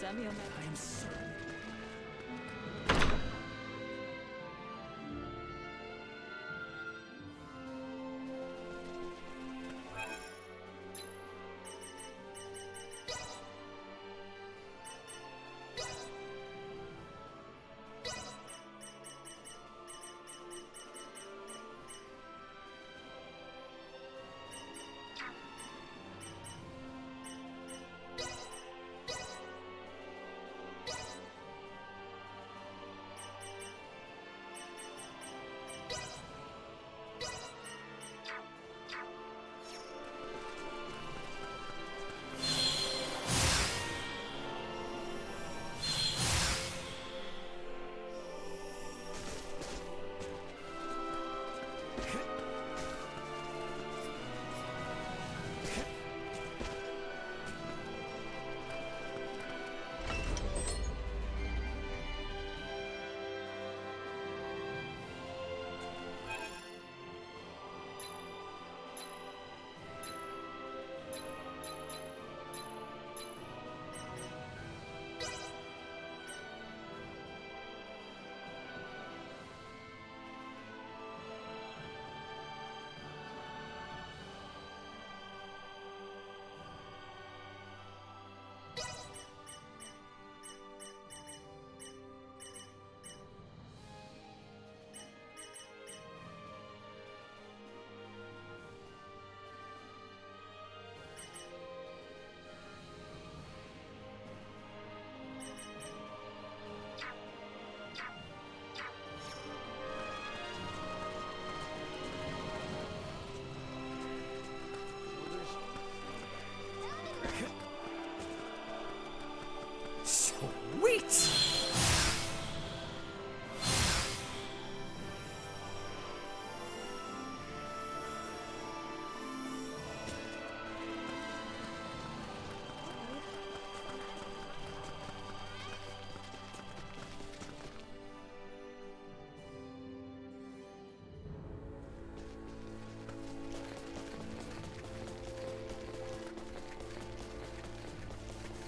I am certain. Sweet!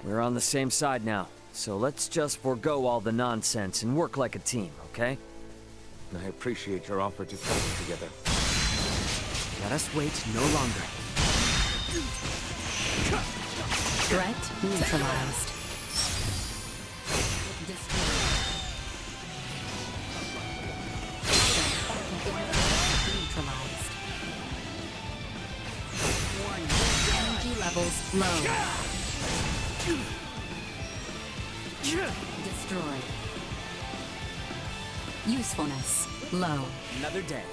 We're on the same side now, so let's just forego all the nonsense and work like a team, okay? I appreciate your offer to travel together. Let us wait no longer. Threat neutralized. Neutralized. Warning. Energy levels low. Destroyed. Usefulness low. Another day.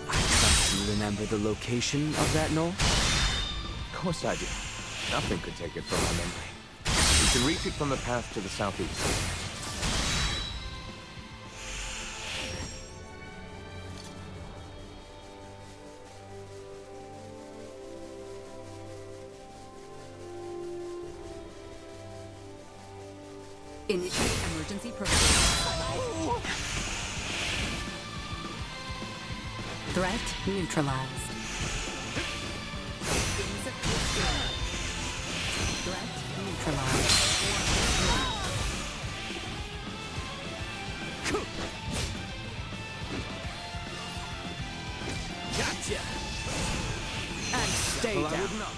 I trust you remember the location of that knoll? Of course I do. Nothing could take it from my memory. You can reach it from the path to the southeast. Initiate emergency program. Threat neutralized. Threat neutralized. Gotcha! And stay Well, I down. would not.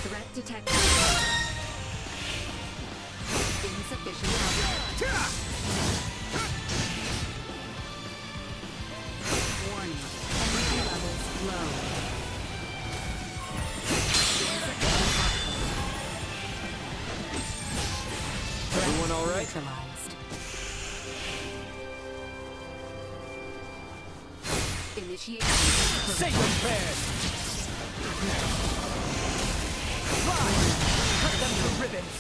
Threat detected. Insufficient coverage. Warning. Energy levels low. Everyone all right? Neutralized. Initiate. Say prepared! Fly! Cut them to ribbons!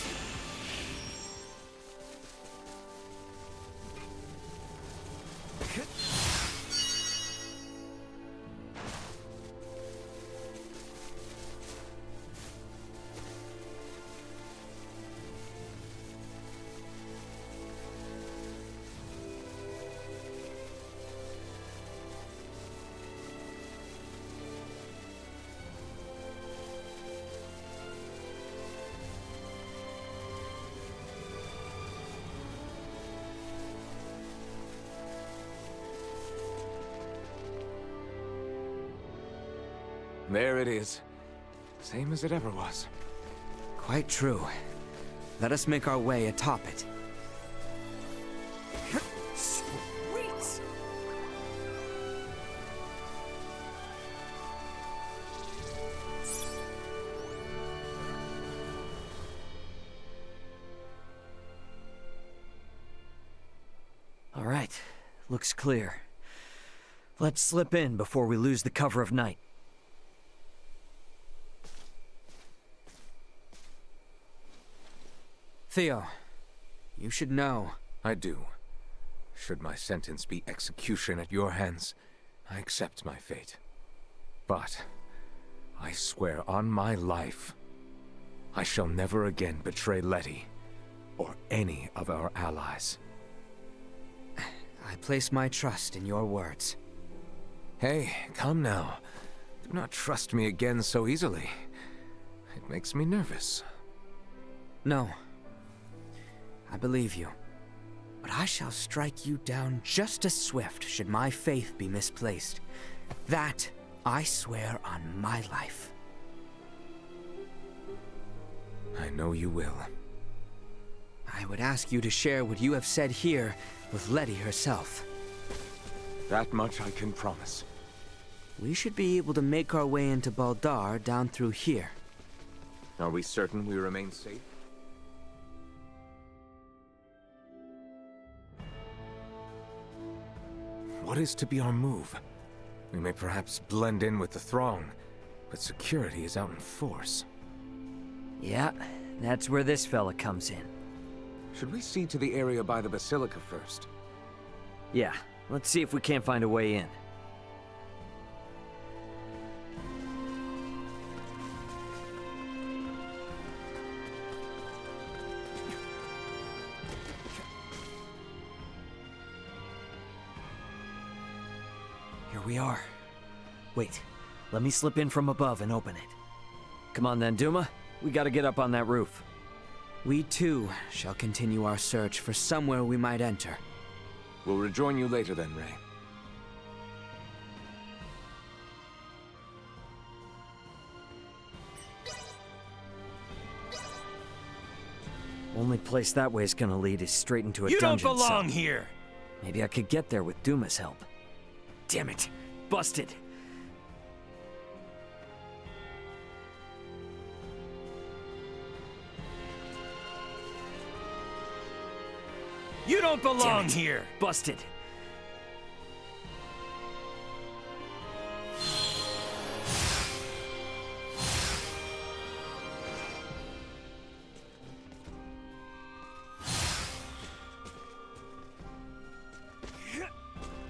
There it is. Same as it ever was. Quite true. Let us make our way atop it. Sweet! All right, looks clear. Let's slip in before we lose the cover of night. Theo, you should know. I do. Should my sentence be execution at your hands, I accept my fate. But I swear on my life, I shall never again betray Letty or any of our allies. I place my trust in your words. Hey, come now. Do not trust me again so easily. It makes me nervous. No. I believe you. But I shall strike you down just as swift should my faith be misplaced. That I swear on my life. I know you will. I would ask you to share what you have said here with Letty herself. That much I can promise. We should be able to make our way into Baldar down through here. Are we certain we remain safe? What is to be our move? We may perhaps blend in with the throng, but security is out in force. Yeah, that's where this fella comes in. Should we see to the area by the Basilica first? Yeah, let's see if we can't find a way in. Here we are. Wait, let me slip in from above and open it. Come on then, Duma. We gotta get up on that roof. We too shall continue our search for somewhere we might enter. We'll rejoin you later then, Ray. Only place that way is gonna lead is straight into a You don't dungeon belong cell. here! Maybe I could get there with Duma's help. Damn it! Busted! You don't Damn belong it. here! Busted!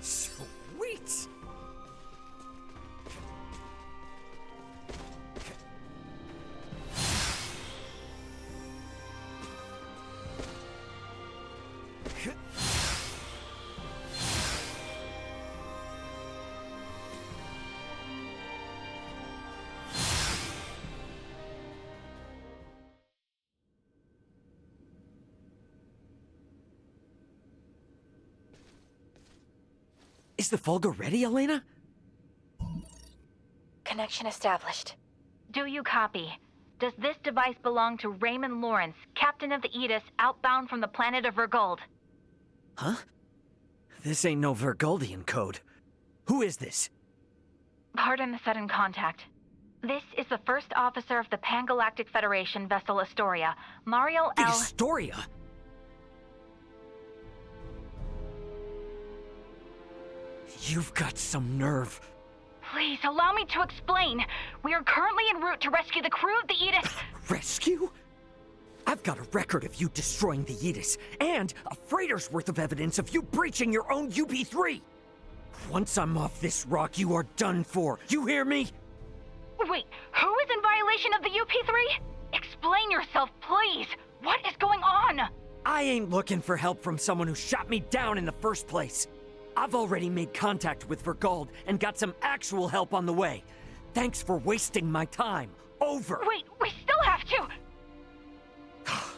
Sweet! Is the Fulgur ready, Elena? Connection established. Do you copy? Does this device belong to Raymond Lawrence, captain of the Aegis, outbound from the planet of Vergold? Huh? This ain't no Vergoldian code. Who is this? Pardon the sudden contact. This is the first officer of the Pan-Galactic Federation vessel Astoria, Mario The L. Astoria? You've got some nerve. Please, allow me to explain. We are currently en route to rescue the crew of the Aegis. Rescue? I've got a record of you destroying the Aegis, and a freighter's worth of evidence of you breaching your own UP-3. Once I'm off this rock, you are done for. You hear me? Wait, who is in violation of the UP-3? Explain yourself, please. What is going on? I ain't looking for help from someone who shot me down in the first place. I've already made contact with Vergold and got some actual help on the way. Thanks for wasting my time. Over. Wait, we still have to.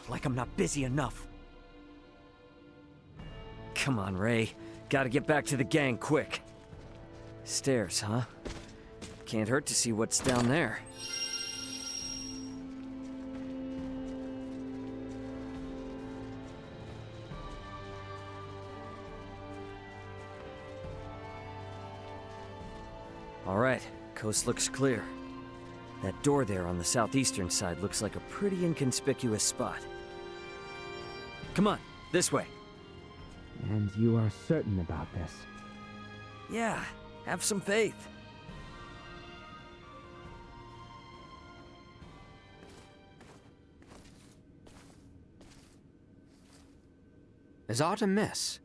Like I'm not busy enough. Come on, Ray. Gotta get back to the gang quick. Stairs, huh? Can't hurt to see what's down there. All right, coast looks clear. That door there on the southeastern side looks like a pretty inconspicuous spot. Come on, this way. And you are certain about this? Yeah, have some faith. Is aught amiss?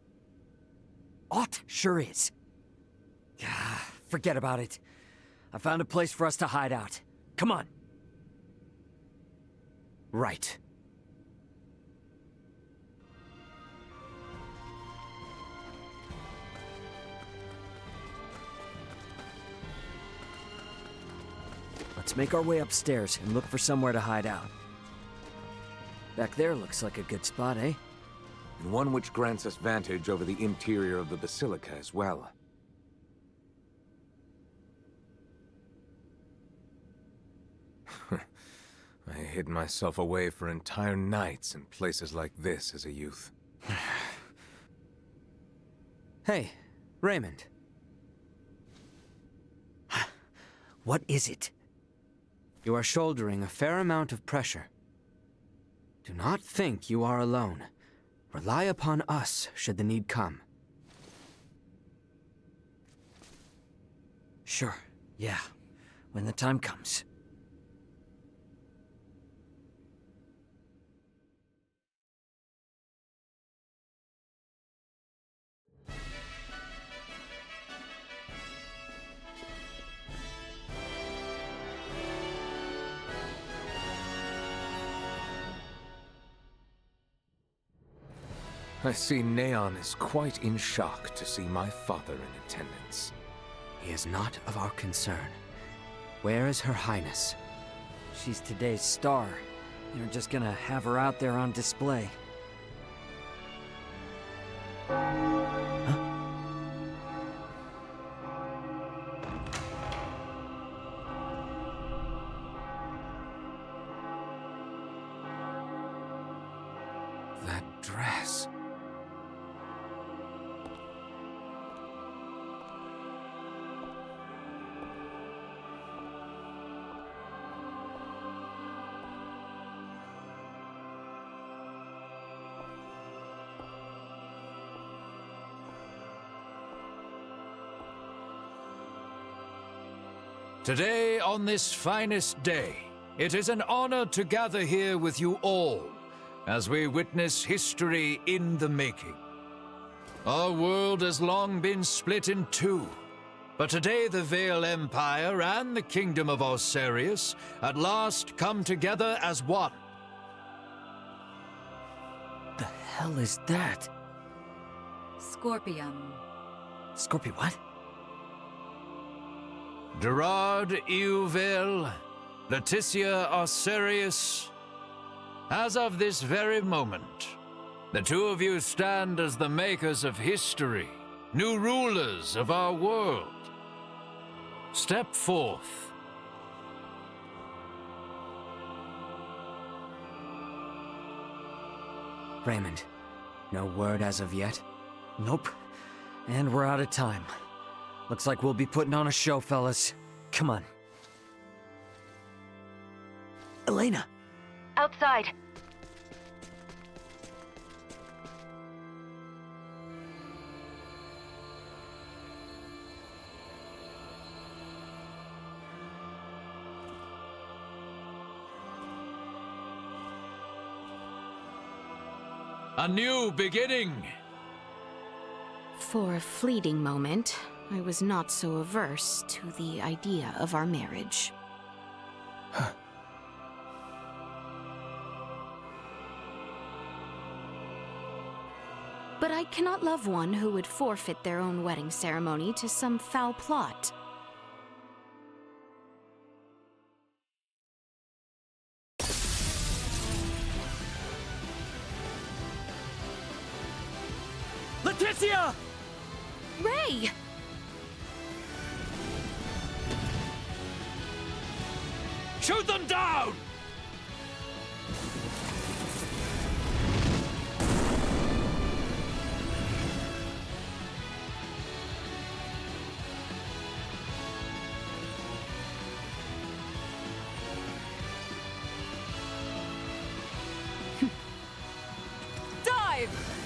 Aught sure is. Forget about it. I found a place for us to hide out. Come on. Right. Let's make our way upstairs and look for somewhere to hide out. Back there looks like a good spot, eh? And one which grants us vantage over the interior of the Basilica as well. I hid myself away for entire nights in places like this as a youth. Hey, Raymond. What is it? You are shouldering a fair amount of pressure. Do not think you are alone. Rely upon us should the need come. Sure, yeah. When the time comes. I see Neon is quite in shock to see my father in attendance. He is not of our concern. Where is Her Highness? She's today's star. They're just gonna have her out there on display. That dress. Today, on this finest day, it is an honor to gather here with you all as we witness history in the making. Our world has long been split in two, but today the Vale Empire and the Kingdom of Osarius at last come together as one. The hell is that? Scorpium. Scorpio what? Gerard Euvale, Leticia Osarius. As of this very moment, the two of you stand as the makers of history, new rulers of our world. Step forth. Raymond, no word as of yet? Nope. And we're out of time. Looks like we'll be putting on a show, fellas. Come on. Elena! Outside. A new beginning. For a fleeting moment, I was not so averse to the idea of our marriage. But I cannot love one who would forfeit their own wedding ceremony to some foul plot. Leticia! Ray! Shoot them down! Dive!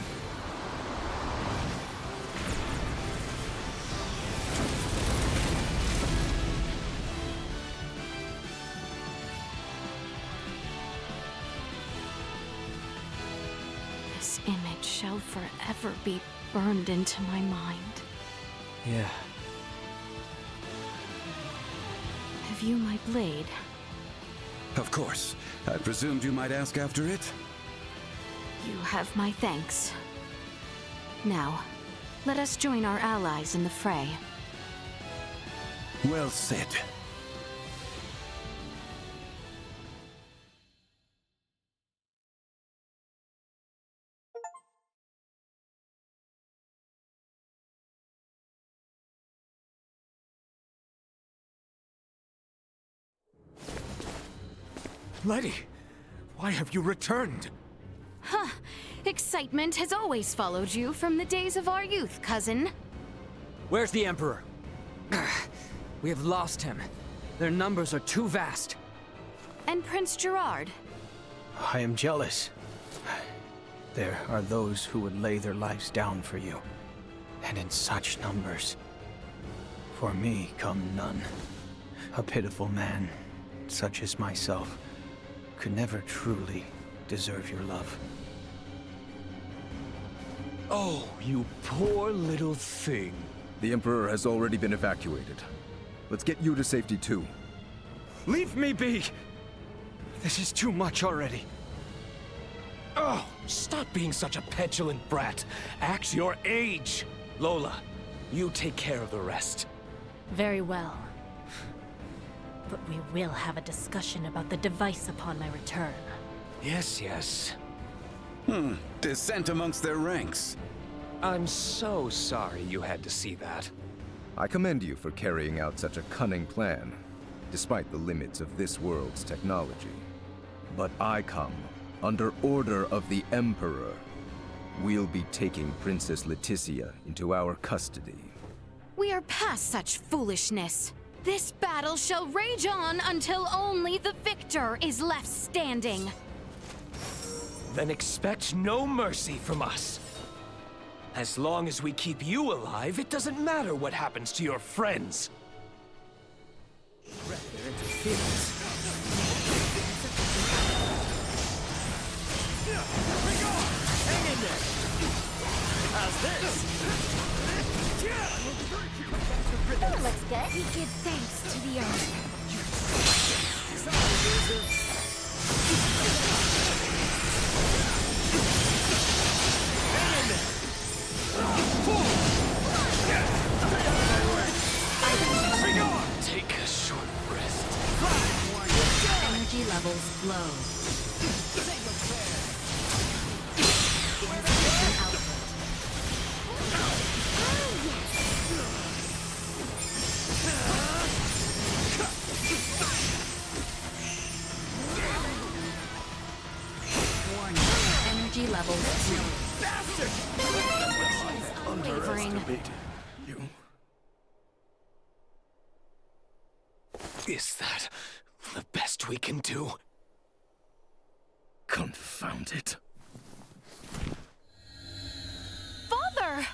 This image shall forever be burned into my mind. Yeah. Have you my blade? Of course. I presumed you might ask after it. You have my thanks. Now, let us join our allies in the fray. Well said. Letty, why have you returned? Huh. Excitement has always followed you from the days of our youth, cousin. Where's the Emperor? We have lost him. Their numbers are too vast. And Prince Gerard. I am jealous. There are those who would lay their lives down for you, and in such numbers. For me come none. A pitiful man, such as myself, could never truly deserve your love. Oh, you poor little thing. The Emperor has already been evacuated. Let's get you to safety too. Leave me be! This is too much already. Oh, stop being such a petulant brat. Act your age. Lola, you take care of the rest. Very well. But we will have a discussion about the device upon my return. Yes, yes. Dissent amongst their ranks. I'm so sorry you had to see that. I commend you for carrying out such a cunning plan, despite the limits of this world's technology. But I come under order of the Emperor. We'll be taking Princess Leticia into our custody. We are past such foolishness. This battle shall rage on until only the victor is left standing. Then expect no mercy from us. As long as we keep you alive, it doesn't matter what happens to your friends. Hang in there! How's this? That looks good. We give thanks to the earth. Take a short rest. Energy levels low. Insufficient output. Warning. Energy levels low. Unwavering. You? Is that the best we can do? Confound it. Father!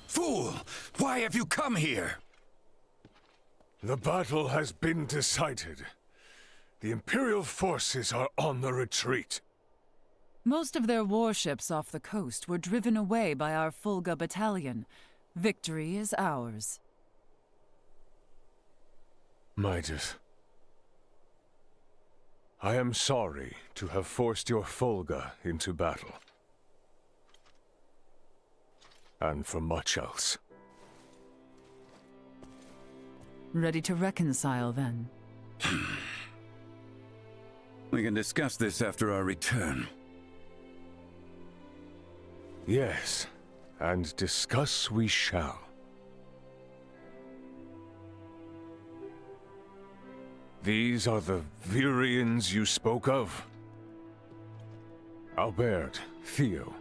Fool! Why have you come here? The battle has been decided. The Imperial forces are on the retreat. Most of their warships off the coast were driven away by our Fulga battalion. Victory is ours. Midas, I am sorry to have forced your Fulga into battle. And for much else. Ready to reconcile, then? We can discuss this after our return. Yes, and discuss we shall. These are the Virians you spoke of? Albert, Theo,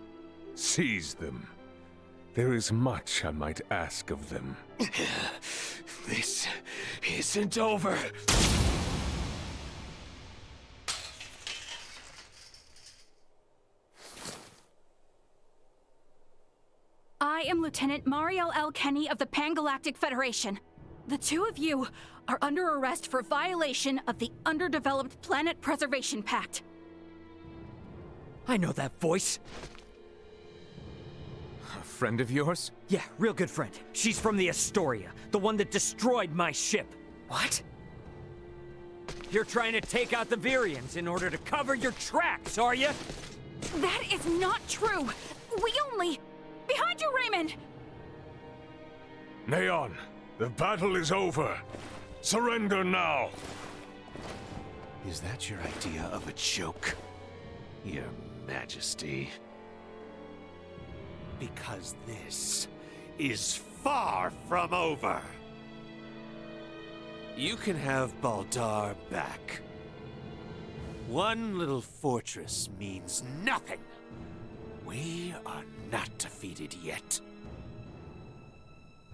seize them. There is much I might ask of them. This isn't over. I am Lieutenant Mariel L. Kenny of the Pan-Galactic Federation. The two of you are under arrest for violation of the Underdeveloped Planet Preservation Pact. I know that voice. A friend of yours? Yeah, real good friend. She's from the Astoria, the one that destroyed my ship. What? You're trying to take out the Virians in order to cover your tracks, are you? That is not true. We only... Behind you, Raymond! Neon, the battle is over. Surrender now. Is that your idea of a joke, Your Majesty? Because this is far from over. You can have Baldar back. One little fortress means nothing. We are not defeated yet.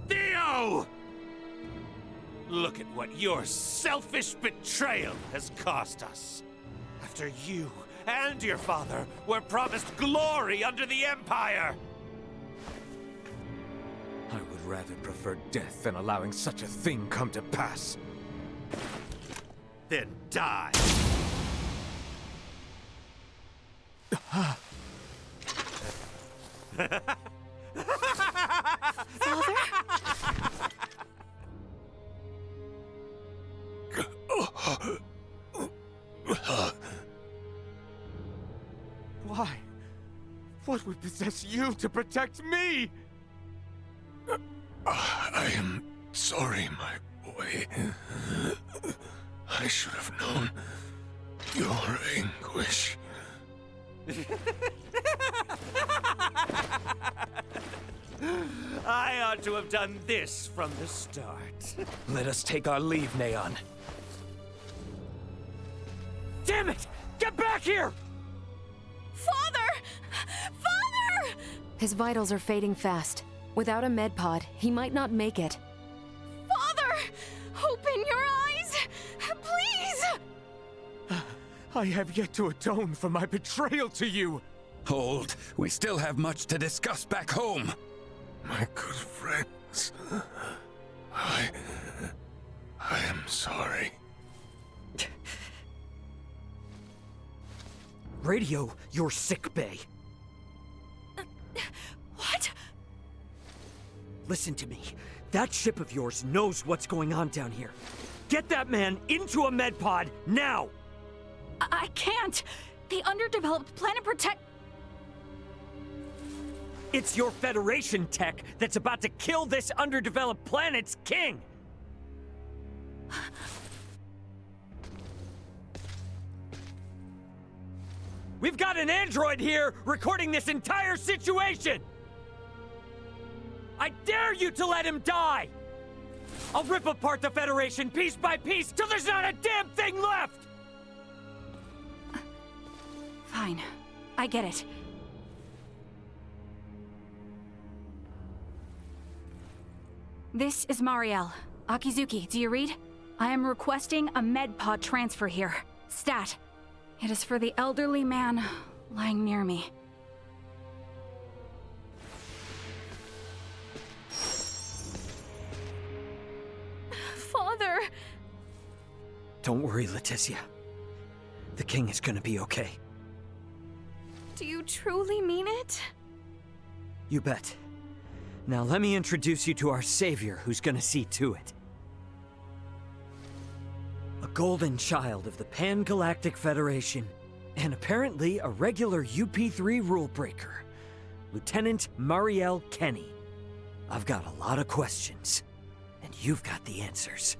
Theo! Look at what your selfish betrayal has cost us. After you and your father were promised glory under the Empire. I would rather prefer death than allowing such a thing come to pass. Then die. Why? What would possess you to protect me? I am sorry, my boy. I should have known your anguish. I ought to have done this from the start. Let us take our leave, Neon. Damn it! Get back here! Father! Father! His vitals are fading fast. Without a med pod, he might not make it. Father! Open your eyes! Please! I have yet to atone for my betrayal to you. Hold. We still have much to discuss back home. My good friends, I am sorry. Radio your sick bay. What? Listen to me. That ship of yours knows what's going on down here. Get that man into a med pod now! I can't. The underdeveloped planet protect... It's your Federation tech that's about to kill this underdeveloped planet's king! We've got an android here recording this entire situation! I dare you to let him die! I'll rip apart the Federation piece by piece till there's not a damn thing left! Fine. I get it. This is Mariel. Akizuki, do you read? I am requesting a med pod transfer here. Stat. It is for the elderly man lying near me. Father! Don't worry, Leticia. The king is gonna be okay. Do you truly mean it? You bet. Now let me introduce you to our savior who's gonna see to it. A golden child of the Pan-Galactic Federation, and apparently a regular UP3 rule breaker, Lieutenant Mariel Kenny. I've got a lot of questions, and you've got the answers.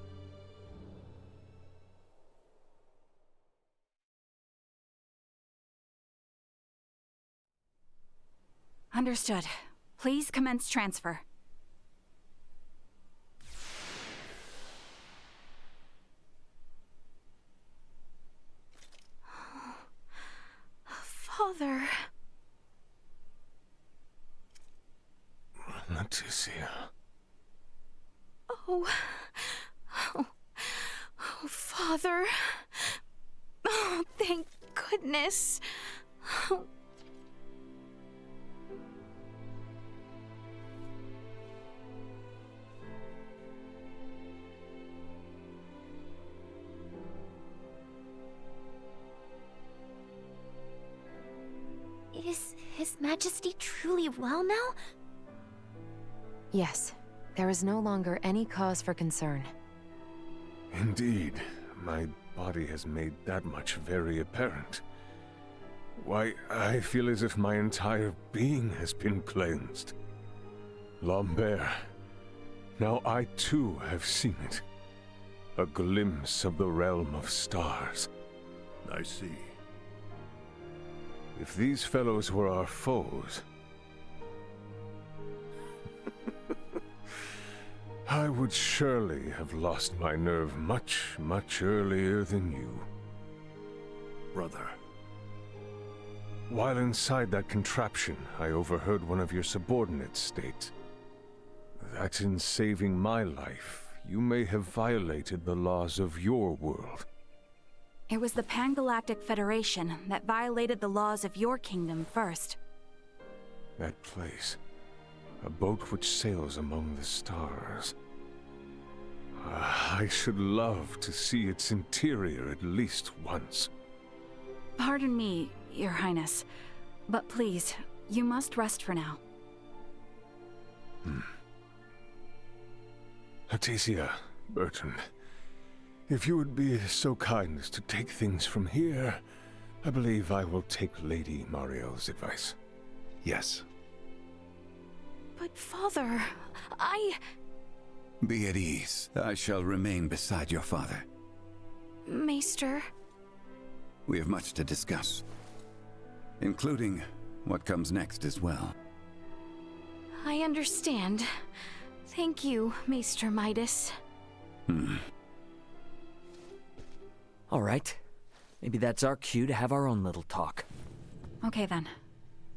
Understood. Please commence transfer. Artesia. Oh. Oh, Father. Oh, thank goodness. Oh. Is His Majesty truly well now? Yes. There is no longer any cause for concern. Indeed, my body has made that much very apparent. Why, I feel as if my entire being has been cleansed. Lambert, now I too have seen it. A glimpse of the realm of stars. I see. If these fellows were our foes, I would surely have lost my nerve much, much earlier than you. Brother. While inside that contraption, I overheard one of your subordinates state that in saving my life, you may have violated the laws of your world. It was the Pangalactic Federation that violated the laws of your kingdom first. That place. A boat which sails among the stars. I should love to see its interior at least once. Pardon me, Your Highness, but please, you must rest for now. Artesia, Bertrand, if you would be so kind as to take things from here, I believe I will take Lady Mariel's advice. Yes. But Father, Be at ease. I shall remain beside your father. Maester. We have much to discuss, including what comes next as well. I understand. Thank you, Maester Midas. All right. Maybe that's our cue to have our own little talk. Okay then.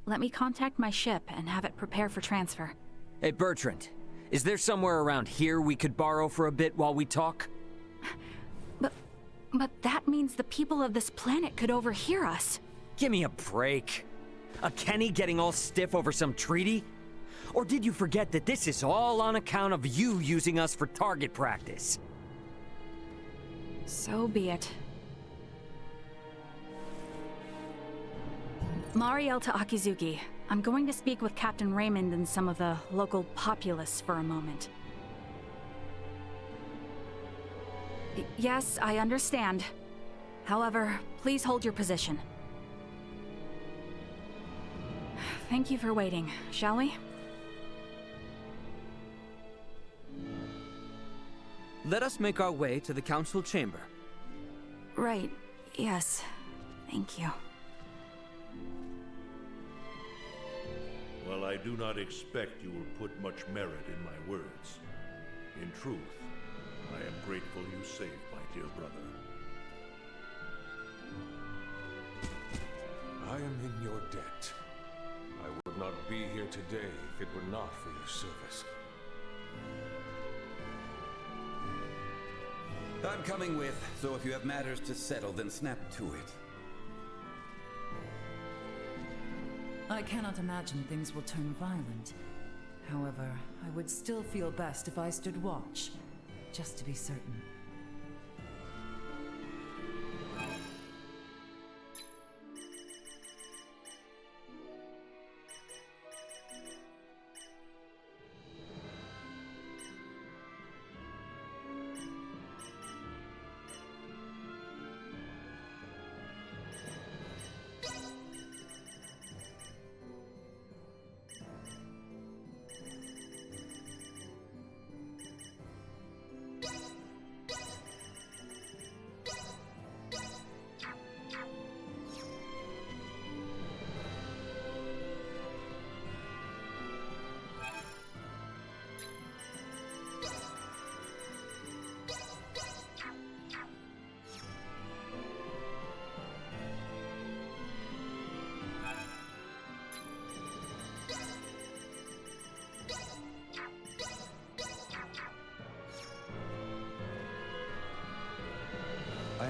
Let me contact my ship and have it prepare for transfer. Hey, Bertrand. Is there somewhere around here we could borrow for a bit while we talk? But that means the people of this planet could overhear us. Give me a break. A Kenny getting all stiff over some treaty? Or did you forget that this is all on account of you using us for target practice? So be it. Mariel to Akizuki. I'm going to speak with Captain Raymond and some of the local populace for a moment. Yes, I understand. However, please hold your position. Thank you for waiting, shall we? Let us make our way to the council chamber. Right, yes. Thank you. While I do not expect you will put much merit in my words, in truth, I am grateful you saved my dear brother. I am in your debt. I would not be here today if it were not for your service. I'm coming with, so if you have matters to settle, then snap to it. I cannot imagine things will turn violent. However, I would still feel best if I stood watch, just to be certain.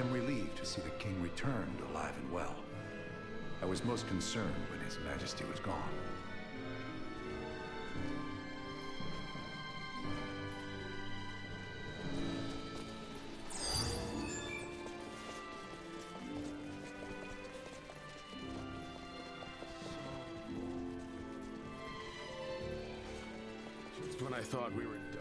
am relieved to see the king returned alive and well. I was most concerned when His Majesty was gone. Just when I thought we were done with it.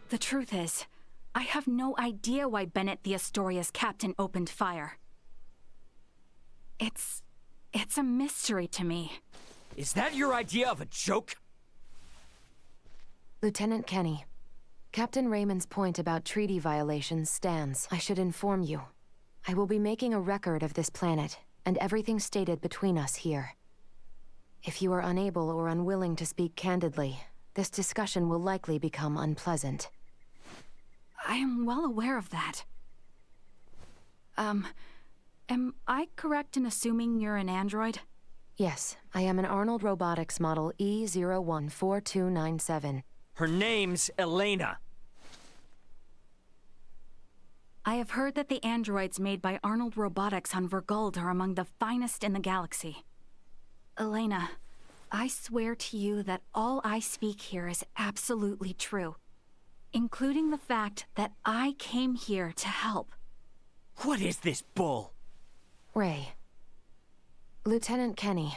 The truth is, I have no idea why Bennett the Astoria's captain opened fire. It's a mystery to me. Is that your idea of a joke? Lieutenant Kenny, Captain Raymond's point about treaty violations stands. I should inform you. I will be making a record of this planet, and everything stated between us here. If you are unable or unwilling to speak candidly, this discussion will likely become unpleasant. I am well aware of that. Am I correct in assuming you're an android? Yes, I am an Arnold Robotics model E014297. Her name's Elena. I have heard that the androids made by Arnold Robotics on Verguld are among the finest in the galaxy. Elena, I swear to you that all I speak here is absolutely true, including the fact that I came here to help. What is this bull? Ray. Lieutenant Kenny,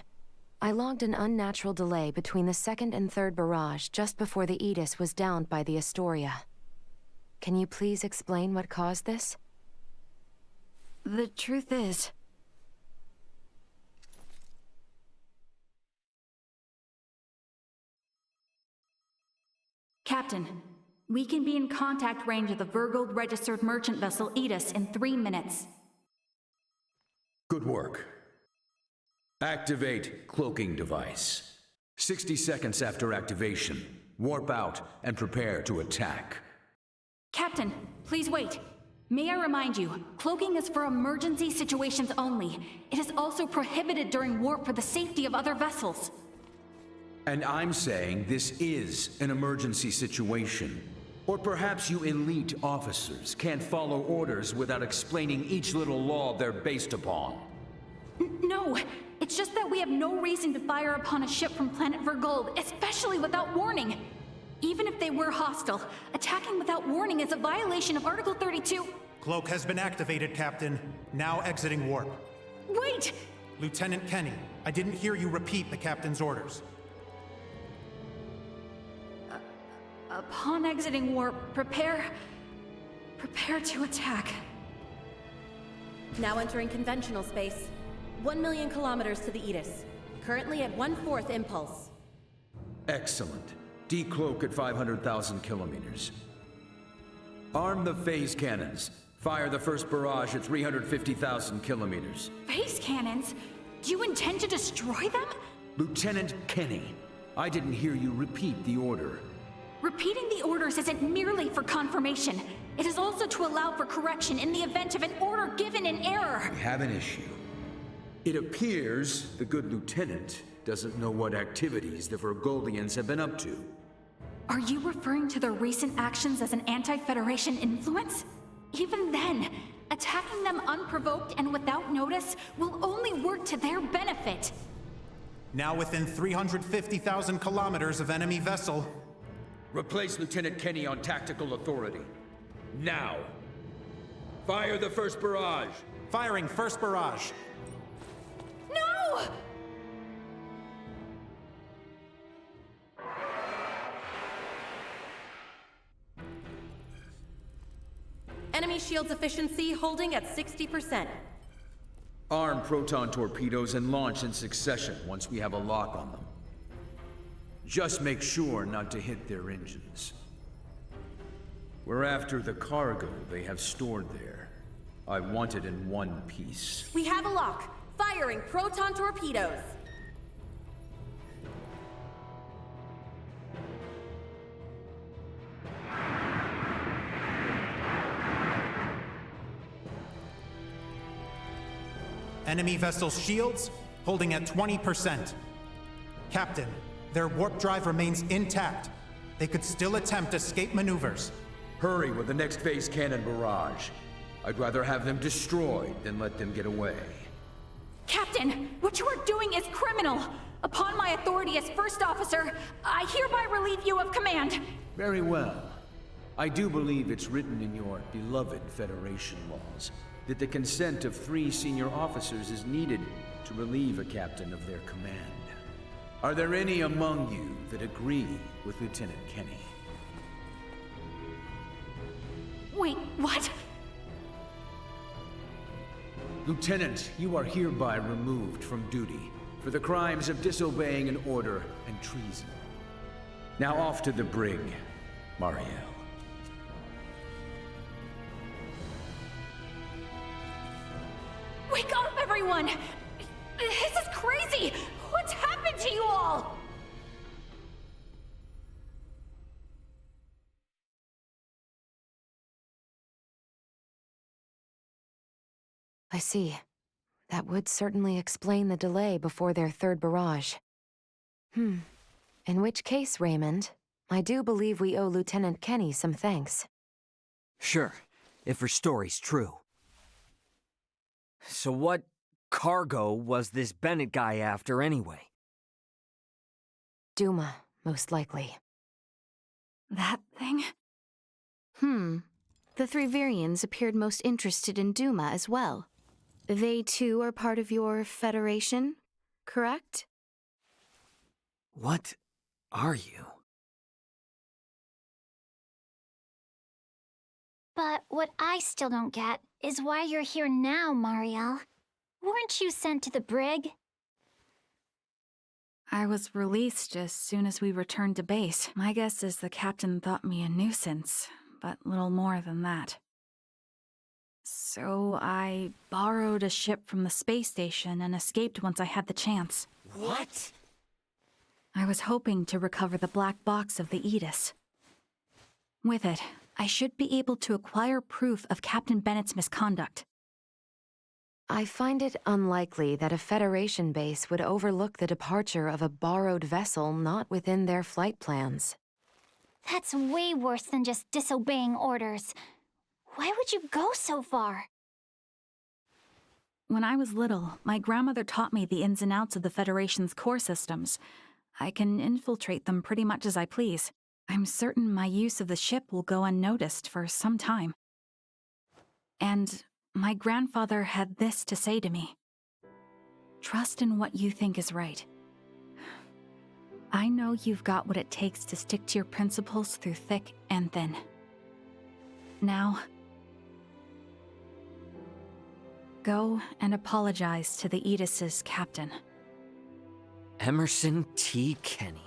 I logged an unnatural delay between the second and third barrage just before the Aegis was downed by the Astoria. Can you please explain what caused this? The truth is, Captain, we can be in contact range of the Verguld registered merchant vessel Aegis in 3 minutes. Good work. Activate cloaking device. 60 seconds after activation, warp out and prepare to attack. Captain, please wait. May I remind you, cloaking is for emergency situations only. It is also prohibited during warp for the safety of other vessels. And I'm saying this is an emergency situation. Or perhaps you elite officers can't follow orders without explaining each little law they're based upon. No, it's just that we have no reason to fire upon a ship from planet Verguld, especially without warning. Even if they were hostile, attacking without warning is a violation of Article 32. Cloak has been activated, Captain. Now exiting warp. Wait! Lieutenant Kenny, I didn't hear you repeat the captain's orders. Upon exiting warp, prepare to attack. Now entering conventional space. 1 million kilometers to the Aegis. Currently at 1/4 impulse. Excellent. Decloak at 500,000 kilometers. Arm the phase cannons. Fire the first barrage at 350,000 kilometers. Phase cannons? Do you intend to destroy them? Lieutenant Kenny, I didn't hear you repeat the order. Repeating the orders isn't merely for confirmation. It is also to allow for correction in the event of an order given in error. We have an issue. It appears the good lieutenant doesn't know what activities the Vergoldians have been up to. Are you referring to their recent actions as an anti-Federation influence? Even then, attacking them unprovoked and without notice will only work to their benefit. Now within 350,000 kilometers of enemy vessel. Replace Lieutenant Kenny on tactical authority. Now! Fire the first barrage! Firing first barrage. No! Enemy shields efficiency holding at 60%. Arm proton torpedoes and launch in succession once we have a lock on them. Just make sure not to hit their engines. We're after the cargo they have stored there. I want it in one piece. We have a lock. Firing proton torpedoes. Enemy vessel's shields holding at 20%. Captain, their warp drive remains intact. They could still attempt escape maneuvers. Hurry with the next phase cannon barrage. I'd rather have them destroyed than let them get away. Captain, what you are doing is criminal. Upon my authority as first officer, I hereby relieve you of command. Very well. I do believe it's written in your beloved Federation laws that the consent of 3 senior officers is needed to relieve a captain of their command. Are there any among you that agree with Lieutenant Kenny? Wait, what? Lieutenant, you are hereby removed from duty for the crimes of disobeying an order and treason. Now off to the brig, Mariel. Wake up, everyone! This is crazy! What's happened to you all? I see. That would certainly explain the delay before their third barrage. In which case, Raymond, I do believe we owe Lieutenant Kenny some thanks. Sure, if her story's true. So what cargo was this Bennett guy after anyway? Duma, most likely. That thing? The 3 Virians appeared most interested in Duma as well. They too are part of your Federation, correct? What are you? But what I still don't get is why you're here now, Mariel. Weren't you sent to the brig? I was released as soon as we returned to base. My guess is the captain thought me a nuisance, but little more than that. So I borrowed a ship from the space station and escaped once I had the chance. What? I was hoping to recover the black box of the Aegis. With it, I should be able to acquire proof of Captain Bennett's misconduct. I find it unlikely that a Federation base would overlook the departure of a borrowed vessel not within their flight plans. That's way worse than just disobeying orders. Why would you go so far? When I was little, my grandmother taught me the ins and outs of the Federation's core systems. I can infiltrate them pretty much as I please. I'm certain my use of the ship will go unnoticed for some time. And my grandfather had this to say to me. Trust in what you think is right. I know you've got what it takes to stick to your principles through thick and thin. Now, go and apologize to the Aegis' captain. Emerson T. Kenny.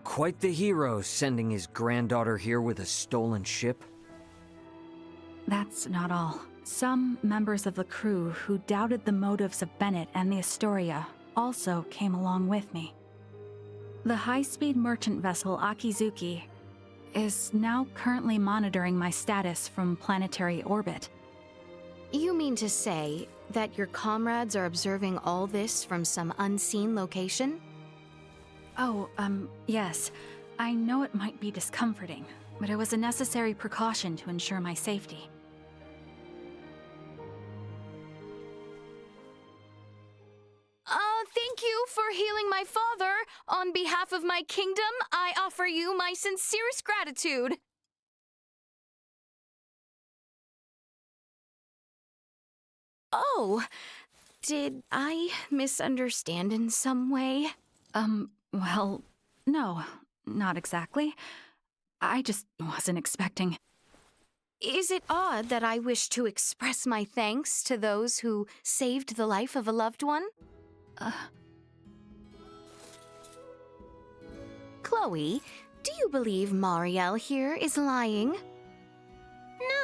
Quite the hero, sending his granddaughter here with a stolen ship. That's not all. Some members of the crew who doubted the motives of Bennett and the Astoria also came along with me. The high-speed merchant vessel Akizuki is now currently monitoring my status from planetary orbit. You mean to say that your comrades are observing all this from some unseen location? Oh, yes. I know it might be discomforting, but it was a necessary precaution to ensure my safety. Thank you for healing my father. On behalf of my kingdom, I offer you my sincerest gratitude. Oh, did I misunderstand in some way? Well, no, not exactly. I just wasn't expecting. Is it odd that I wish to express my thanks to those who saved the life of a loved one? Chloe, do you believe Mariel here is lying?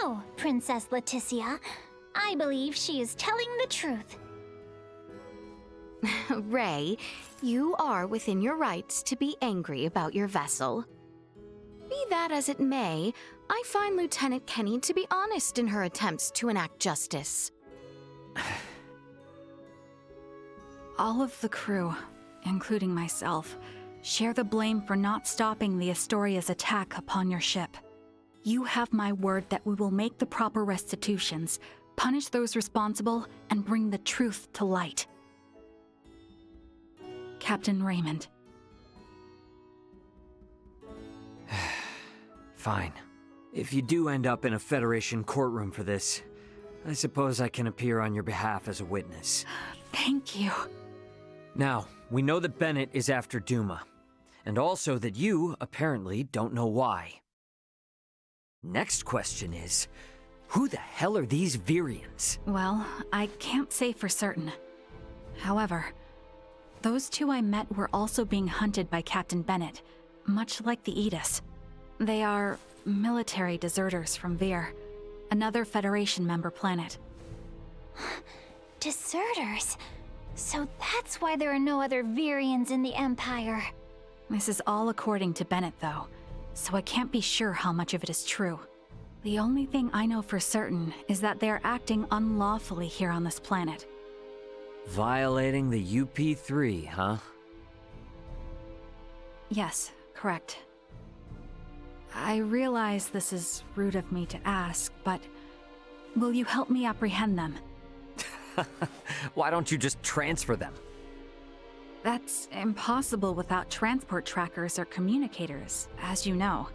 No, Princess Leticia. I believe she is telling the truth. Ray, you are within your rights to be angry about your vessel. Be that as it may, I find Lieutenant Kenny to be honest in her attempts to enact justice. All of the crew, including myself, share the blame for not stopping the Astoria's attack upon your ship. You have my word that we will make the proper restitutions, punish those responsible, and bring the truth to light. Captain Raymond. Fine. If you do end up in a Federation courtroom for this, I suppose I can appear on your behalf as a witness. Thank you. Now, we know that Bennett is after Duma, and also that you, apparently, don't know why. Next question is, who the hell are these Virians? Well, I can't say for certain. However, those two I met were also being hunted by Captain Bennett, much like the Aegis. They are military deserters from Vir, another Federation member planet. Deserters? So that's why there are no other Virians in the Empire. This is all according to Bennett, though, so I can't be sure how much of it is true. The only thing I know for certain is that they're acting unlawfully here on this planet. Violating the UP3, huh? Yes, correct. I realize this is rude of me to ask, but will you help me apprehend them? Why don't you just transfer them? That's impossible without transport trackers or communicators, as you know.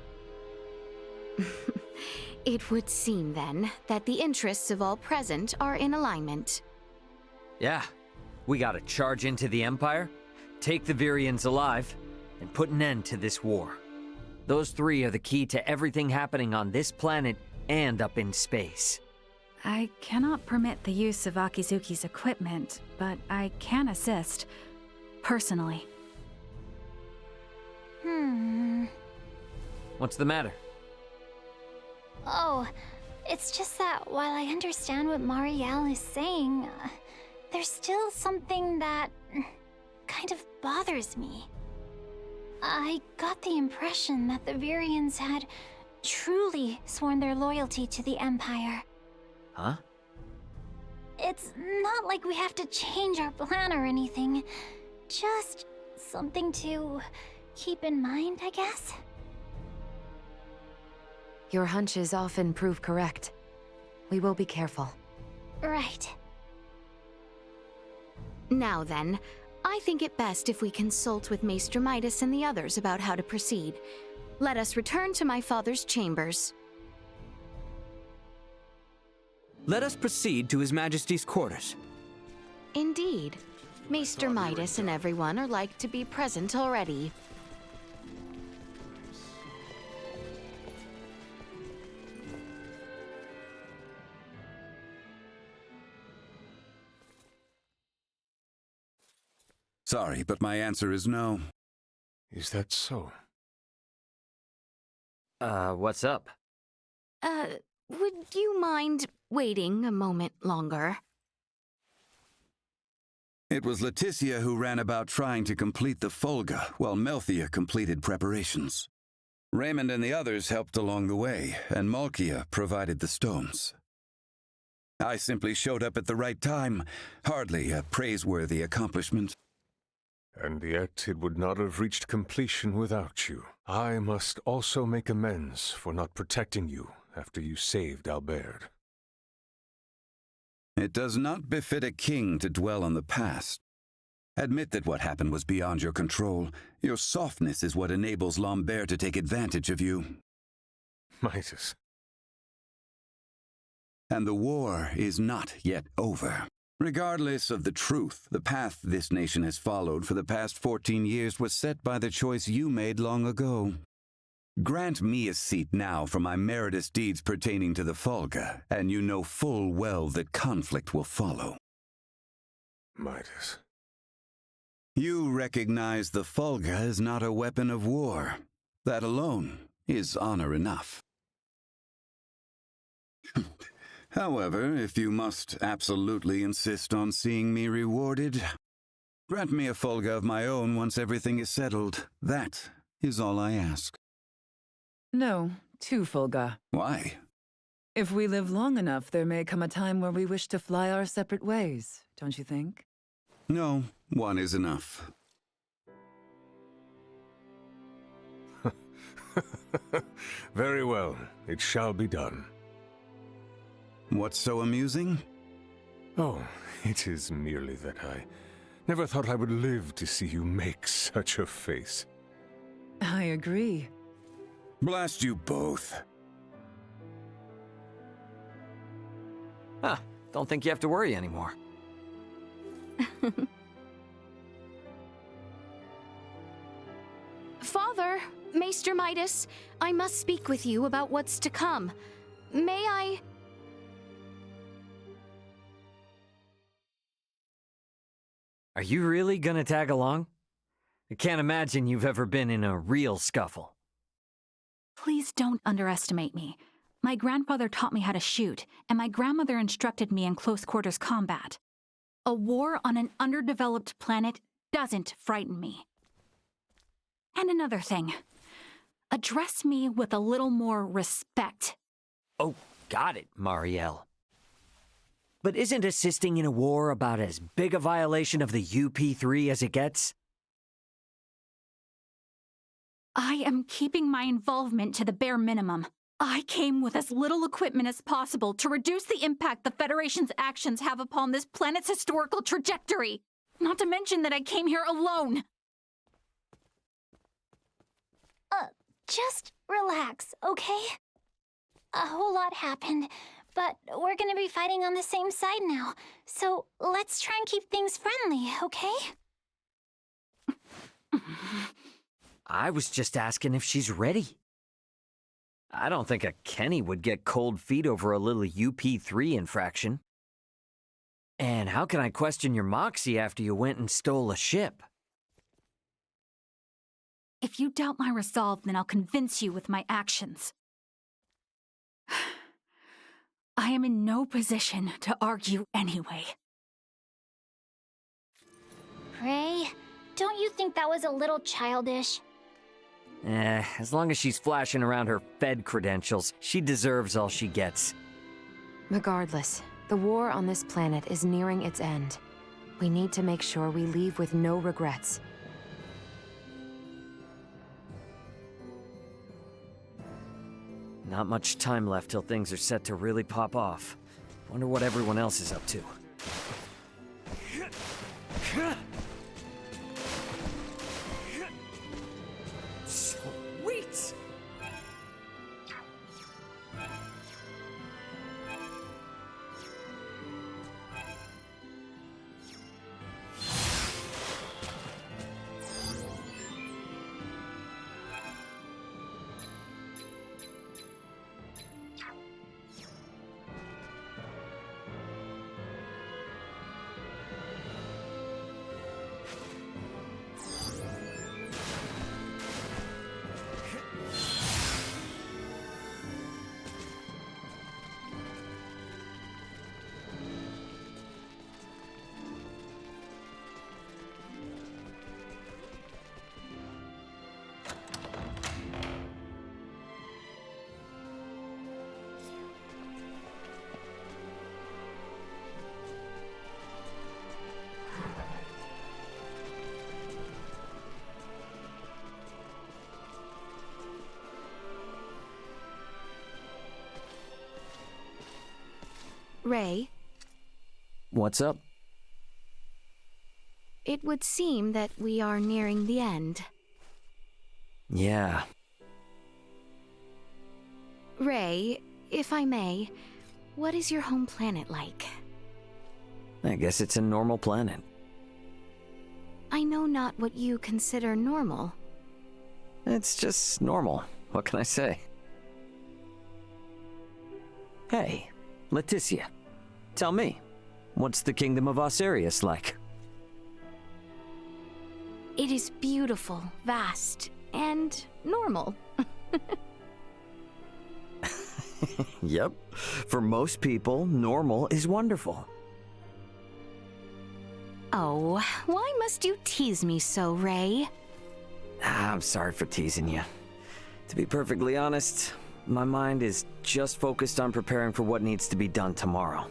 It would seem, then, that the interests of all present are in alignment. Yeah, we gotta charge into the Empire, take the Virians alive, and put an end to this war. Those three are the key to everything happening on this planet and up in space. I cannot permit the use of Akizuki's equipment, but I can assist, personally. What's the matter? Oh, it's just that while I understand what Marielle is saying, there's still something that kind of bothers me. I got the impression that the Virians had truly sworn their loyalty to the Empire. Huh? It's not like we have to change our plan or anything. Just something to keep in mind, I guess? Your hunches often prove correct. We will be careful. Right. Now then, I think it best if we consult with Maester Midas and the others about how to proceed. Let us return to my father's chambers. Let us proceed to His Majesty's quarters. Indeed. Maester Midas and everyone are like to be present already. Sorry, but my answer is no. Is that so? What's up? Would you mind waiting a moment longer? It was Leticia who ran about trying to complete the Folga, while Melthia completed preparations. Raymond and the others helped along the way, and Malkia provided the stones. I simply showed up at the right time, hardly a praiseworthy accomplishment. And yet it would not have reached completion without you. I must also make amends for not protecting you after you saved Albert. It does not befit a king to dwell on the past. Admit that what happened was beyond your control. Your softness is what enables Lambert to take advantage of you. Midas. And the war is not yet over. Regardless of the truth, the path this nation has followed for the past 14 years was set by the choice you made long ago. Grant me a seat now for my meritorious deeds pertaining to the Folga, and you know full well that conflict will follow. Midas. You recognize the Folga is not a weapon of war. That alone is honor enough. However, if you must absolutely insist on seeing me rewarded, grant me a Folga of my own once everything is settled. That is all I ask. No, 2 Folga. Why? If we live long enough, there may come a time where we wish to fly our separate ways, don't you think? No, 1 is enough. Very well. it shall be done. What's so amusing? Oh, it is merely that I never thought I would live to see you make such a face. I agree. Blast you both. Huh, don't think you have to worry anymore. Father, Maester Midas, I must speak with you about what's to come. May I... Are you really gonna tag along? I can't imagine you've ever been in a real scuffle. Please don't underestimate me. My grandfather taught me how to shoot, and my grandmother instructed me in close quarters combat. A war on an underdeveloped planet doesn't frighten me. And another thing. Address me with a little more respect. Oh, got it, Marielle. But isn't assisting in a war about as big a violation of the UP3 as it gets? I am keeping my involvement to the bare minimum. I came with as little equipment as possible to reduce the impact the Federation's actions have upon this planet's historical trajectory. Not to mention that I came here alone. Just relax, okay? A whole lot happened, but we're gonna be fighting on the same side now. So let's try and keep things friendly, okay? I was just asking if she's ready. I don't think a Kenny would get cold feet over a little UP3 infraction. And how can I question your moxie after you went and stole a ship? If you doubt my resolve, then I'll convince you with my actions. I am in no position to argue anyway. Ray, don't you think that was a little childish? As long as she's flashing around her Fed credentials, she deserves all she gets. Regardless, the war on this planet is nearing its end. We need to make sure we leave with no regrets. Not much time left till things are set to really pop off. Wonder what everyone else is up to. Sweet! Ray, What's up? it would seem that we are nearing the end. Yeah. Ray, if I may, what is your home planet like? I guess it's a normal planet. I know not what you consider normal. It's just normal. What can I say? Hey, Leticia. Tell me, what's the Kingdom of Osirius like? It is beautiful, vast, and normal. Yep. For most people, normal is wonderful. Oh, why must you tease me so, Ray? I'm sorry for teasing you. To be perfectly honest, my mind is just focused on preparing for what needs to be done tomorrow.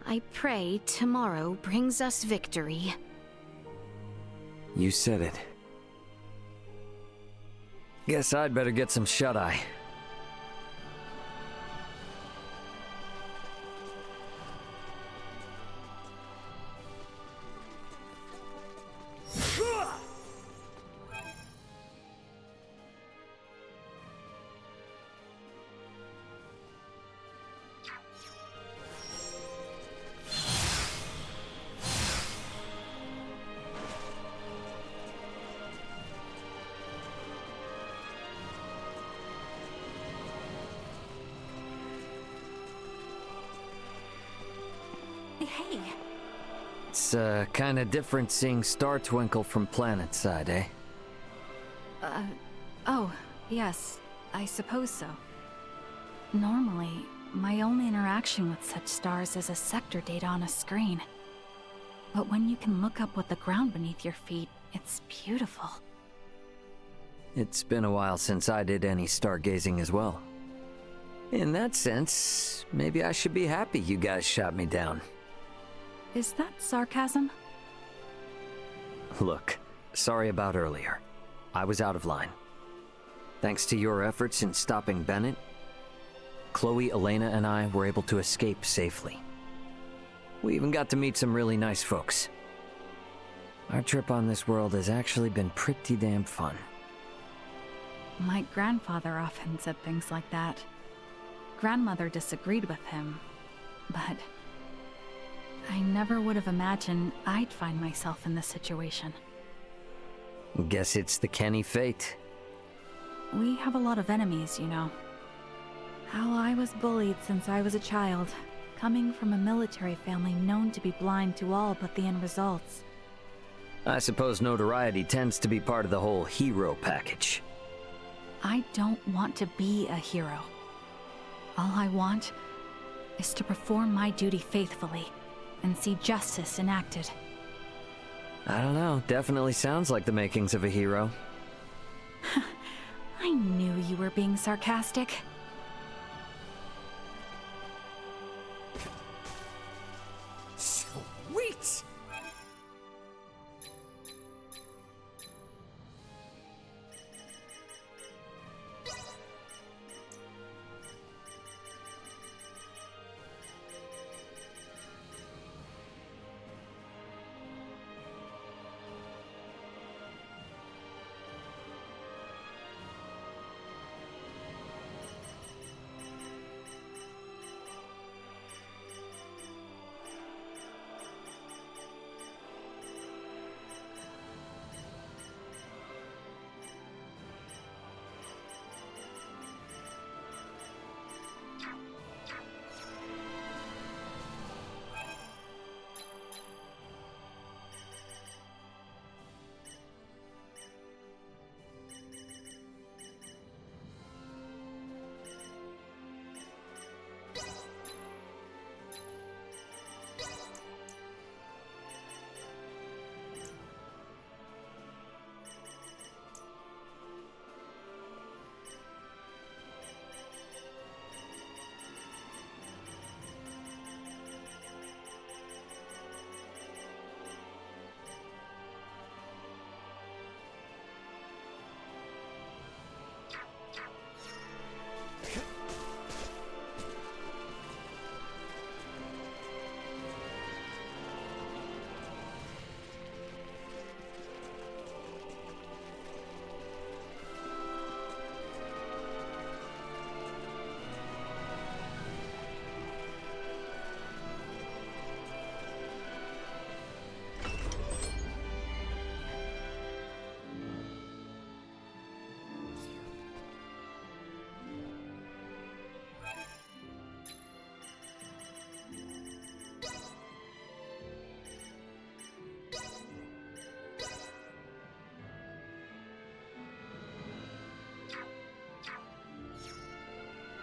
I pray tomorrow brings us victory. You said it. Guess I'd better get some shut-eye. Hey. It's kinda different seeing Star Twinkle from planetside, eh? Oh, yes, I suppose so. Normally, my only interaction with such stars is a sector data on a screen. But when you can look up what the ground beneath your feet, it's beautiful. It's been a while since I did any stargazing as well. In that sense, maybe I should be happy you guys shot me down. Is that sarcasm? Look, sorry about earlier. I was out of line. Thanks to your efforts in stopping Bennett, Chloe, Elena, and I were able to escape safely. We even got to meet some really nice folks. Our trip on this world has actually been pretty damn fun. My grandfather often said things like that. Grandmother disagreed with him, but I never would have imagined I'd find myself in this situation. Guess it's the Kenny fate. We have a lot of enemies, you know. How I was bullied since I was a child, coming from a military family known to be blind to all but the end results. I suppose notoriety tends to be part of the whole hero package. I don't want to be a hero. All I want is to perform my duty faithfully and see justice enacted. I don't know, definitely sounds like the makings of a hero. I knew you were being sarcastic.